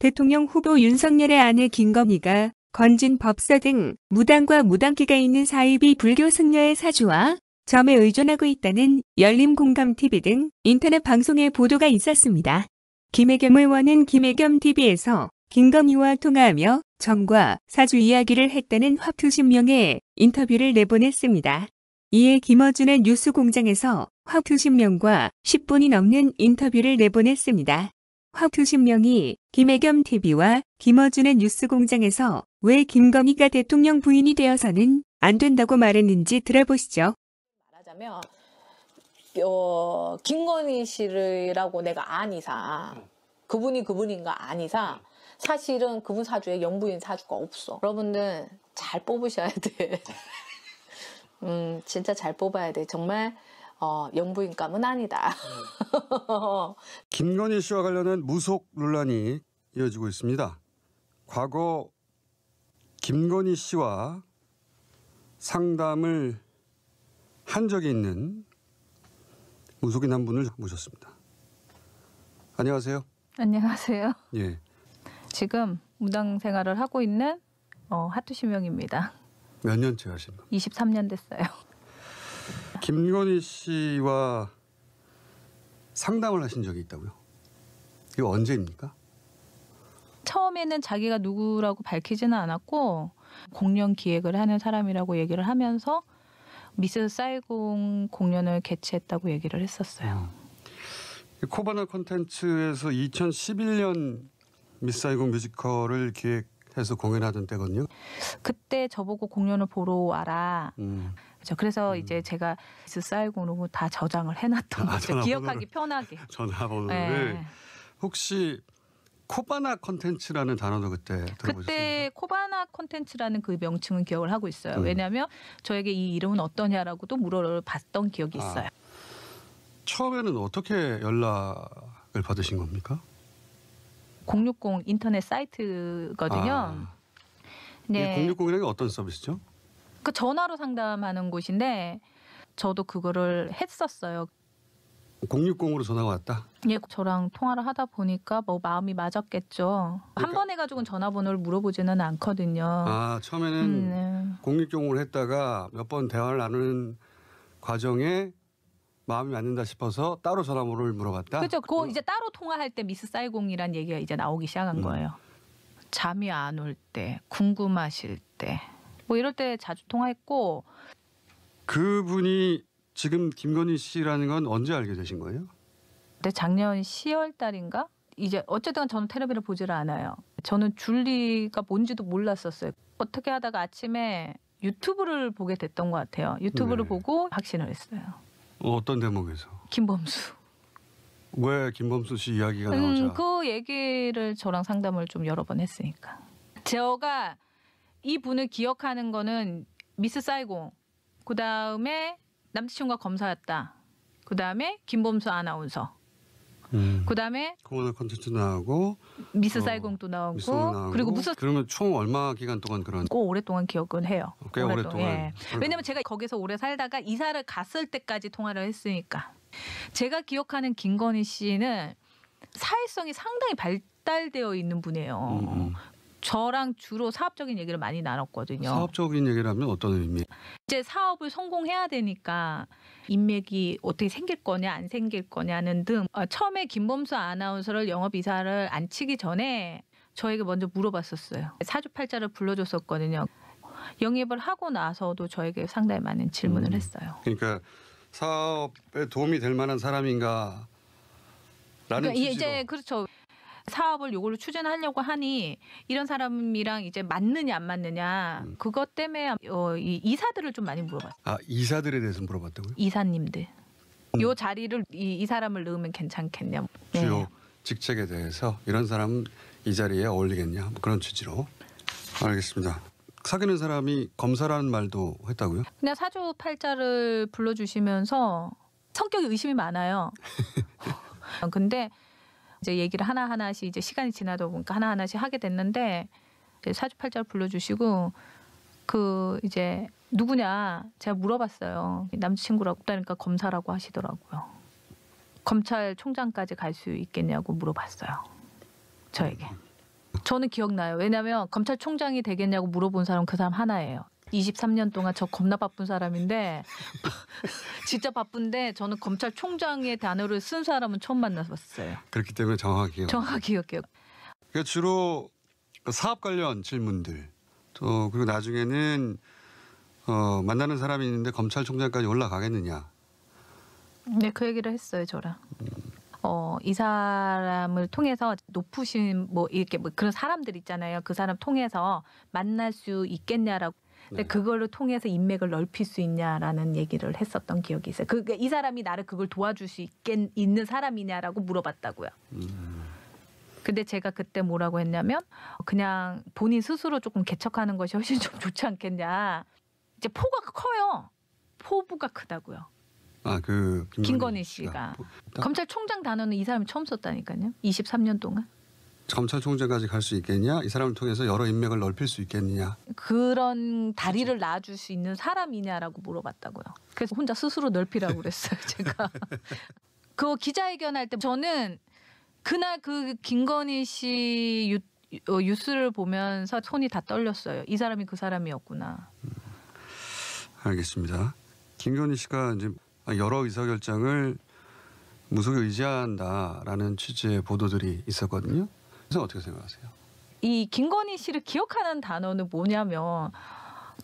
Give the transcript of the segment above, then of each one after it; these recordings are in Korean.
대통령 후보 윤석열의 아내 김건희가 건진 법사 등 무당과 무당기가 있는 사이비 불교 승려의 사주와 점에 의존하고 있다는 열림공감TV 등 인터넷 방송의 보도가 있었습니다. 김혜겸 의원은 김혜겸TV에서 김건희와 통화하며 점과 사주 이야기를 했다는 화투신명의 인터뷰를 내보냈습니다. 이에 김어준의 뉴스공장에서 화투신명과 10분이 넘는 인터뷰를 내보냈습니다. 화투신명이 김혜겸TV와 김어준의 뉴스공장에서 왜 김건희가 대통령 부인이 되어서는 안 된다고 말했는지 들어보시죠. 말하자면 김건희 씨라고 내가 안 이상 그분이 그분인가 안 이상 사실은 그분 사주에 영부인 사주가 없어. 여러분들 잘 뽑으셔야 돼. 진짜 잘 뽑아야 돼. 정말 영부인감은 아니다. 김건희 씨와 관련한 무속 논란이 이어지고 있습니다. 과거 김건희 씨와 상담을 한 적이 있는 무속인 한 분을 모셨습니다. 안녕하세요. 안녕하세요. 예. 지금 무당 생활을 하고 있는 하투신명입니다. 몇 년째 하신 겁니까? 23년 됐어요. 김건희 씨와 상담을 하신 적이 있다고요? 이거 언제입니까? 처음에는 자기가 누구라고 밝히지는 않았고 공연 기획을 하는 사람이라고 얘기를 하면서 미스 사이공 공연을 개최했다고 얘기를 했었어요. 코바나 콘텐츠에서 2011년 미스 사이공 뮤지컬을 기획해서 공연하던 때거든요. 그때 저보고 공연을 보러 와라. 그래서 이제 제가 미스 사이공으로 다 저장을 해놨던 거죠. 기억하기 편하게. 전화번호를. 네. 혹시 코바나 콘텐츠라는 단어도 그때 들어보셨어요? 그때 코바나 콘텐츠라는 그 명칭은 기억을 하고 있어요. 왜냐하면 저에게 이 이름은 어떠냐라고도 물어봤던 기억이 있어요. 처음에는 어떻게 연락을 받으신 겁니까? 060 인터넷 사이트거든요. 네. 060이라는 게 어떤 서비스죠? 그 전화로 상담하는 곳인데 저도 그거를 했었어요. 060으로 전화가 왔다? 예, 저랑 통화를 하다 보니까 뭐 마음이 맞았겠죠. 한 번 해가지고는 전화번호를 물어보지는 않거든요. 처음에는 060을 했다가 몇 번 대화를 나누는 과정에 마음이 맞는다 싶어서 따로 전화번호를 물어봤다? 그렇죠. 그거 이제 따로 통화할 때 미스 사이공이란 얘기가 이제 나오기 시작한 거예요. 잠이 안 올 때, 궁금하실 때, 뭐 이럴 때 자주 통화했고. 그분이 지금 김건희 씨라는 건 언제 알게 되신 거예요? 근데 작년 10월 달인가? 이제 어쨌든 저는 텔레비를 보지를 않아요. 저는 줄리가 뭔지도 몰랐었어요. 어떻게 하다가 아침에 유튜브를 보게 됐던 것 같아요. 유튜브를 보고 확신을 했어요. 어떤 대목에서? 김범수. 왜 김범수 씨 이야기가 나오자? 그 얘기를 저랑 상담을 좀 여러 번 했으니까. 제가 이 분을 기억하는 거는 미스 사이공, 그 다음에 남자친구가 검사였다. 그 다음에 김범수 아나운서. 그 다음에 코바나 콘텐츠 나오고 미스 사이공도 나오고 그리고 무슨 그러면 총 얼마 기간 동안 그런? 꽤 오랫동안 기억은 해요. 꽤 오랫동안. 예. 왜냐면 제가 거기서 오래 살다가 이사를 갔을 때까지 통화를 했으니까. 제가 기억하는 김건희 씨는 사회성이 상당히 발달되어 있는 분이에요. 저랑 주로 사업적인 얘기를 많이 나눴거든요. 사업적인 얘기를 하면 어떤 의미? 이제 사업을 성공해야 되니까 인맥이 어떻게 생길 거냐 안 생길 거냐는 등 처음에 김범수 아나운서를 영업이사를 안 치기 전에 저에게 먼저 물어봤었어요. 사주팔자를 불러줬었거든요. 영입을 하고 나서도 저에게 상당히 많은 질문을 했어요. 그러니까 사업에 도움이 될 만한 사람인가? 라는 취지로. 이제 그렇죠. 사업을 이걸로 추진하려고 하니 이런 사람이랑 이제 맞느냐 안 맞느냐 그것 때문에 이 이사들을 좀 많이 물어봤어요. 이사들에 대해서 물어봤다고요? 이사님들. 요 자리를 이 사람을 넣으면 괜찮겠냐. 주요 직책에 대해서 이런 사람은 이 자리에 어울리겠냐. 뭐 그런 취지로. 알겠습니다. 사귀는 사람이 검사라는 말도 했다고요? 그냥 사주팔자를 불러주시면서 성격이 의심이 많아요. 근데 이제 얘기를 하나하나씩 이제 시간이 지나다 보니까 하나하나씩 하게 됐는데 이제 사주팔자를 불러주시고 그 이제 누구냐 제가 물어봤어요. 남자친구라고 그러니까 검사라고 하시더라고요. 검찰총장까지 갈 수 있겠냐고 물어봤어요. 저에게. 저는 기억나요. 왜냐하면 검찰총장이 되겠냐고 물어본 사람 그 사람 하나예요. 23년 동안 저 겁나 바쁜 사람인데 진짜 바쁜데 저는 검찰총장의 단어를 쓴 사람은 처음 만나봤어요. 그렇기 때문에 정확히 정확히 기억해요. 그러니까 주로 사업 관련 질문들 또 그리고 나중에는 만나는 사람이 있는데 검찰총장까지 올라가겠느냐. 네, 그 얘기를 했어요, 저랑. 이 사람을 통해서 높으신 뭐 이렇게 뭐 그런 사람들 있잖아요. 그 사람 통해서 만날 수 있겠냐라고. 근데 네. 그걸로 통해서 인맥을 넓힐 수 있냐라는 얘기를 했었던 기억이 있어요. 이 사람이 나를 그걸 도와줄 수 있는 사람이냐라고 물어봤다고요. 근데 제가 그때 뭐라고 했냐면 그냥 본인 스스로 조금 개척하는 것이 훨씬 좀 좋지 않겠냐. 이제 포가 커요. 포부가 크다고요. 그 김건희 씨가. 검찰총장 단어는 이 사람이 처음 썼다니까요. 23년 동안. 검찰총장까지 갈 수 있겠냐? 이 사람을 통해서 여러 인맥을 넓힐 수 있겠느냐? 그런 다리를 놔줄 수 있는 사람이냐라고 물어봤다고요. 그래서 혼자 스스로 넓히라고 그랬어요. 제가. 그 기자회견할 때 저는 그날 그 김건희 씨 뉴스를 보면서 손이 다 떨렸어요. 이 사람이 그 사람이었구나. 알겠습니다. 김건희 씨가 이제 여러 의사결정을 무속에 의지한다라는 취지의 보도들이 있었거든요. 그래서 어떻게 생각하세요? 이 김건희 씨를 기억하는 단어는 뭐냐면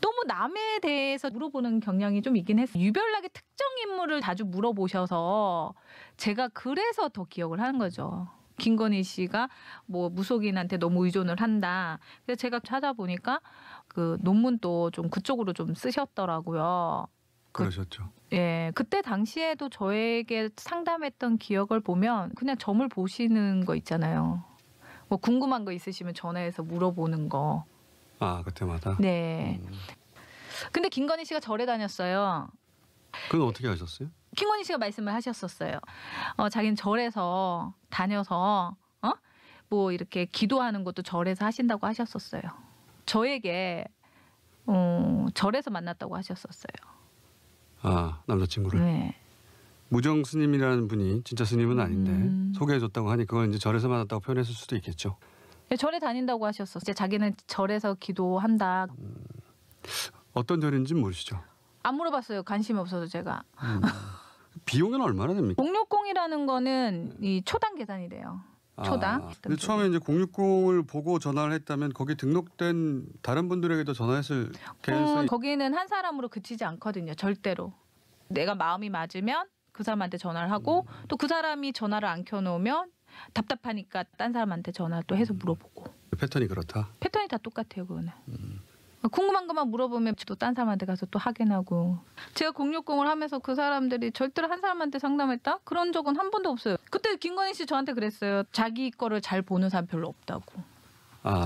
너무 남에 대해서 물어보는 경향이 좀 있긴 했어요. 유별나게 특정 인물을 자주 물어보셔서 제가 그래서 더 기억을 하는 거죠. 김건희 씨가 뭐 무속인한테 너무 의존을 한다. 그래서 제가 찾아보니까 그 논문도 좀 그쪽으로 좀 쓰셨더라고요. 그러셨죠. 예, 그때 당시에도 저에게 상담했던 기억을 보면 그냥 점을 보시는 거 있잖아요. 뭐 궁금한 거 있으시면 전화해서 물어보는 거. 그때마다? 네. 근데 김건희 씨가 절에 다녔어요. 그건 어떻게 하셨어요? 김건희 씨가 말씀을 하셨었어요. 자기는 절에서 다녀서 뭐 이렇게 기도하는 것도 절에서 하신다고 하셨었어요. 저에게 절에서 만났다고 하셨었어요. 남자친구를? 네. 무정 스님이라는 분이 진짜 스님은 아닌데 소개해줬다고 하니 그걸 이제 절에서 만났다고 표현했을 수도 있겠죠. 네, 절에 다닌다고 하셨었어요. 자기는 절에서 기도한다. 어떤 절인지 모르시죠? 안 물어봤어요. 관심이 없어서 제가. 비용은 얼마나 됩니까? 060이라는 거는 이 초당 계산이 돼요. 초당. 근데 처음에 이제 060을 보고 전화를 했다면 거기 등록된 다른 분들에게도 전화했을 개연성이 거기는 한 사람으로 그치지 않거든요. 절대로. 내가 마음이 맞으면 그 사람한테 전화를 하고 또 그 사람이 전화를 안 켜놓으면 답답하니까 딴 사람한테 전화 또 해서 물어보고. 패턴이 그렇다? 패턴이 다 똑같아요. 그거는. 궁금한 것만 물어보면 또 딴 사람한테 가서 또 확인하고. 제가 060을 하면서 그 사람들이 절대로 한 사람한테 상담했다? 그런 적은 한 번도 없어요. 그때 김건희 씨 저한테 그랬어요. 자기 거를 잘 보는 사람 별로 없다고.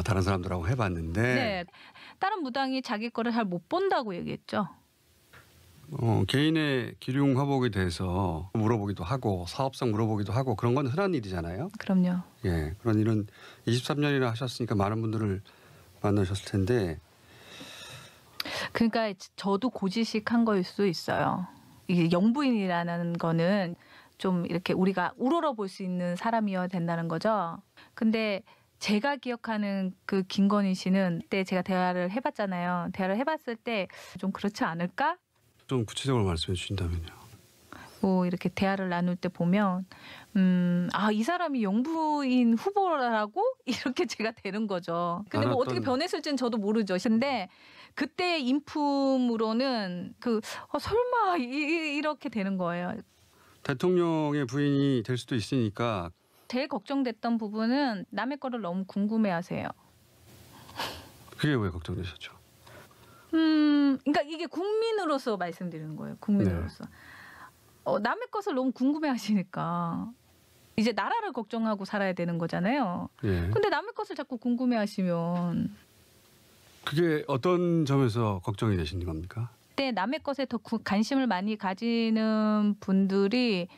다른 사람들하고 해봤는데. 네. 다른 무당이 자기 거를 잘 못 본다고 얘기했죠. 개인의 기륭 화복에 대해서 물어보기도 하고 사업성 물어보기도 하고 그런 건 흔한 일이잖아요. 그럼요. 예, 그런 일은 23년이나 하셨으니까 많은 분들을 만나셨을 텐데. 그러니까 저도 고지식한 거일 수 있어요. 이게 영부인이라는 거는 좀 이렇게 우리가 우러러 볼 수 있는 사람이어야 된다는 거죠. 근데 제가 기억하는 그 김건희 씨는 그때 제가 대화를 해봤잖아요. 대화를 해봤을 때 좀 그렇지 않을까? 좀 구체적으로 말씀해 주신다면요. 뭐 이렇게 대화를 나눌 때 보면 이 사람이 영부인 후보라고 이렇게 제가 되는 거죠. 근데 뭐 어떻게 변했을지는 저도 모르죠. 근데 그때 인품으로는 설마 이렇게 되는 거예요. 대통령의 부인이 될 수도 있으니까. 제일 걱정됐던 부분은 남의 거를 너무 궁금해하세요. 그게 왜 걱정되셨죠? 그러니까 이게 국민으로서 말씀드리는 거예요. 국민으로서. 남의 것을 너무 궁금해하시니까 이제 나라를 걱정하고 살아야 되는 거잖아요. 예. 근데 남의 것을 자꾸 궁금해하시면 그게 어떤 점에서 걱정이 되시는 겁니까? 그때 남의 것에 더 관심을 많이 가지는 분들이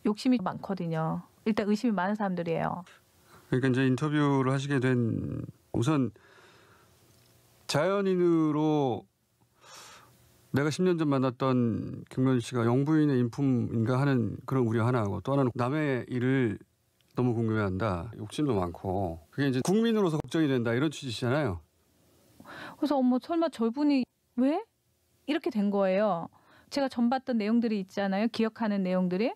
욕심이 많거든요. 일단 의심이 많은 사람들이에요. 그러니까 이제 인터뷰를 하시게 된 우선 자연인으로 내가 10년 전 만났던 김건희 씨가 영부인의 인품인가 하는 그런 우려 하나하고 또 하나는 남의 일을 너무 궁금해한다. 욕심도 많고 그게 이제 국민으로서 걱정이 된다 이런 취지시잖아요. 그래서 어머 설마 저분이 왜 이렇게 된 거예요. 제가 전 봤던 내용들이 있잖아요. 기억하는 내용들이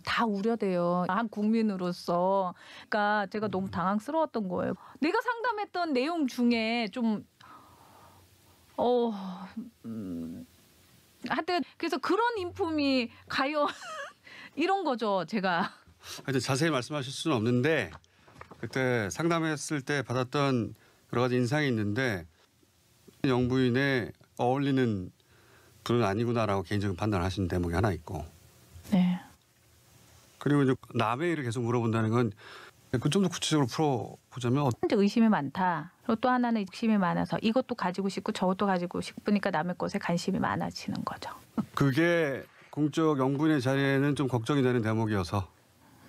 다 우려돼요. 한 국민으로서. 그러니까 제가 너무 당황스러웠던 거예요. 내가 상담했던 내용 중에 좀 하여튼 그래서 그런 인품이 과연 이런 거죠. 제가. 이제 자세히 말씀하실 수는 없는데 그때 상담했을 때 받았던 여러 가지 인상이 있는데 영부인에 어울리는 분은 아니구나라고 개인적인 판단을 하신 대목이 하나 있고 네. 그리고 이제 남의 일을 계속 물어본다는 건 좀 더 구체적으로 풀어보자면 이제 의심이 많다. 그리고 또 하나는 욕심이 많아서 이것도 가지고 싶고 저것도 가지고 싶으니까 남의 것에 관심이 많아지는 거죠. 그게 공적 영부인의 자리에는 좀 걱정이 되는 대목이어서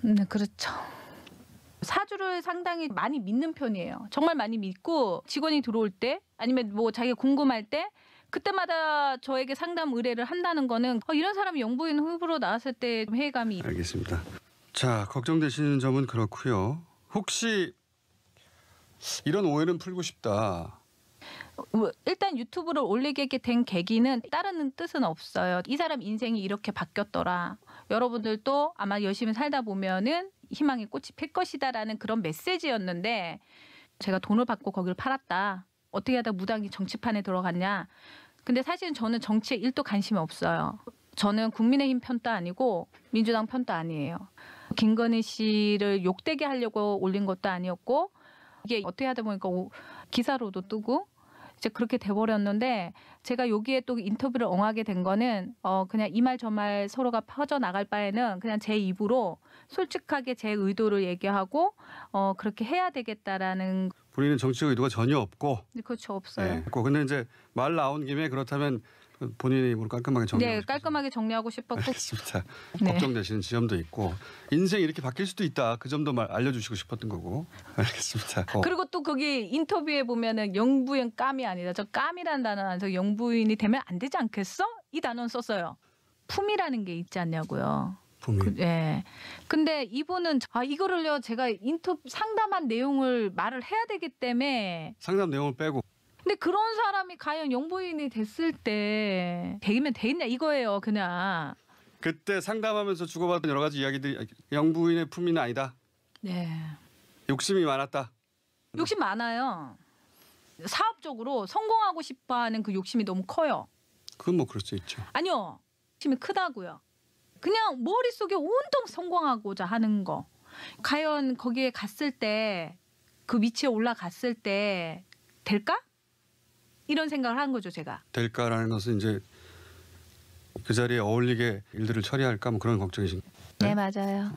네, 그렇죠. 사주를 상당히 많이 믿는 편이에요. 정말 많이 믿고 직원이 들어올 때 아니면 뭐 자기가 궁금할 때 그때마다 저에게 상담 의뢰를 한다는 거는 이런 사람이 영부인 후보로 나왔을 때 좀 회의감이 알겠습니다. 자, 걱정되시는 점은 그렇고요. 혹시 이런 오해는 풀고 싶다. 일단 유튜브를 올리게 된 계기는 다른 뜻은 없어요. 이 사람 인생이 이렇게 바뀌었더라. 여러분들도 아마 열심히 살다 보면은 희망의 꽃이 필 것이다라는 그런 메시지였는데 제가 돈을 받고 거기를 팔았다. 어떻게 하다 무당이 정치판에 들어갔냐. 근데 사실은 저는 정치에 1도 관심이 없어요. 저는 국민의힘 편도 아니고 민주당 편도 아니에요. 김건희 씨를 욕되게 하려고 올린 것도 아니었고 이게 어떻게 하다 보니까 기사로도 뜨고 이제 그렇게 돼버렸는데 제가 여기에 또 인터뷰를 엉하게 된 거는 그냥 이 말 저 말 서로가 퍼져나갈 바에는 그냥 제 입으로 솔직하게 제 의도를 얘기하고 그렇게 해야 되겠다라는. 본인은 정치 의도가 전혀 없고. 그렇죠. 없어요. 네, 근데 이제 말 나온 김에 그렇다면 본인의 입으로 깔끔하게 정리하고 네, 깔끔하게 정리하고 싶었고. 알겠습니다. 네. 걱정되시는 지점도 있고 인생이 이렇게 바뀔 수도 있다. 그 점도 알려주시고 싶었던 거고. 알겠습니다. 그리고 또 거기 인터뷰에 보면은 영부인 깜이 아니다. 저 깜이라는 단어 안에서 영부인이 되면 안 되지 않겠어? 이 단어는 썼어요. 품이라는 게 있지 않냐고요. 품이. 예. 근데 이분은 이거를요 제가 상담한 내용을 말을 해야 되기 때문에 상담 내용을 빼고. 근데 그런 사람이 과연 영부인이 됐을 때 되면 되겠냐 이거예요. 그냥. 그때 상담하면서 주고받은 여러 가지 이야기들이 영부인의 품위는 아니다. 네. 욕심이 많았다. 욕심 많아요. 사업적으로 성공하고 싶어하는 그 욕심이 너무 커요. 그건 뭐 그럴 수 있죠. 아니요. 욕심이 크다고요. 그냥 머릿속에 온통 성공하고자 하는 거. 과연 거기에 갔을 때 그 위치에 올라갔을 때 될까? 이런 생각을 한 거죠, 제가. 될까라는 것은 이제 그 자리에 어울리게 일들을 처리할까 뭐 그런 걱정이신. 네, 맞아요.